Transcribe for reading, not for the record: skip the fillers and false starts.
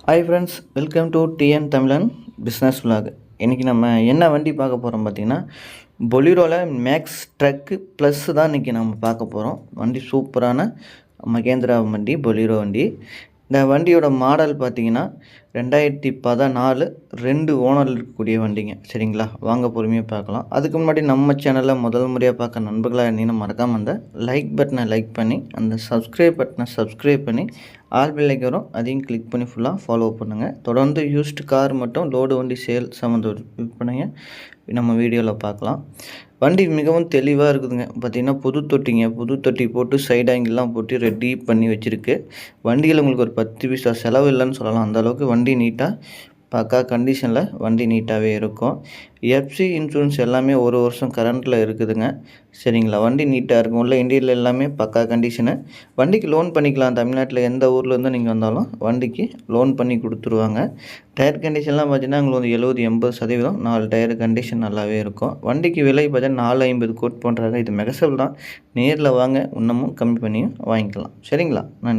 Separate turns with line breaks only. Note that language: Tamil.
Hi friends, welcome to TN தமிழன் பிஸ்னஸ் vlog. இன்றைக்கி நம்ம என்ன வண்டி பார்க்க போகிறோம் பார்த்தீங்கன்னா, பொலிரோவில் மேக்ஸ் ட்ரக்கு ப்ளஸ் தான் இன்றைக்கி நம்ம பார்க்க போகிறோம். வண்டி சூப்பரான மகேந்திரா வண்டி, பொலிரோ வண்டி. இந்த வண்டியோட மாடல் பார்த்தீங்கன்னா 2014 2 ஓனர் இருக்கக்கூடிய வண்டிங்க. சரிங்களா, வாங்க பொறுமையாக பார்க்கலாம். அதுக்கு முன்னாடி நம்ம சேனலில் முதல் முறையாக பார்க்க நண்பர்களாக இருந்தீங்கன்னா மறக்காமல் அந்த லைக் பட்டனை லைக் பண்ணி, அந்த சப்ஸ்கிரைப் பட்டனை சப்ஸ்கிரைப் பண்ணி, ஆல் பெல் ஐக்கான் வரும் அதையும் கிளிக் பண்ணி ஃபுல்லாக ஃபாலோ பண்ணுங்கள். தொடர்ந்து யூஸ்டு கார் மற்றும் லோடு வண்டி சேல் சம்மந்த விற்பனையை நம்ம வீடியோவில் பார்க்கலாம். வண்டி மிகவும் தெளிவாக இருக்குதுங்க. பார்த்திங்கன்னா புது தொட்டி போட்டு சைடு ஆங்கிள்லாம் போட்டு ரெடி பண்ணி வச்சுருக்கு. வண்டியில் உங்களுக்கு ஒரு 10 பைசா செலவு இல்லைன்னு சொல்லலாம். அந்தளவுக்கு வண்டி நீட்டாக பக்கா கண்டிஷனில் வண்டி நீட்டாகவே இருக்கும். எஃப்சி இன்சூரன்ஸ் எல்லாமே ஒரு வருஷம் கரண்ட்டில் இருக்குதுங்க. சரிங்களா, வண்டி நீட்டாக இருக்கும். உள்ள இன்டீரியல் எல்லாமே பக்கா கண்டிஷனு. வண்டிக்கு லோன் பண்ணிக்கலாம். தமிழ்நாட்டில் எந்த ஊர்லேருந்து நீங்கள் வந்தாலும் வண்டிக்கு லோன் பண்ணி கொடுத்துருவாங்க. டயர் கண்டிஷன்லாம் பார்த்தீங்கன்னா உங்களுக்கு 70-80% 4 டயர் கண்டிஷன் நல்லாவே இருக்கும். வண்டிக்கு விலை பார்த்தீங்கன்னா 450 கோட் பண்ணுறாங்க. இது மெகசல் தான். நேரில் வாங்க, இன்னமும் கம்மி பண்ணி வாங்கிக்கலாம். சரிங்களா, நன்றி.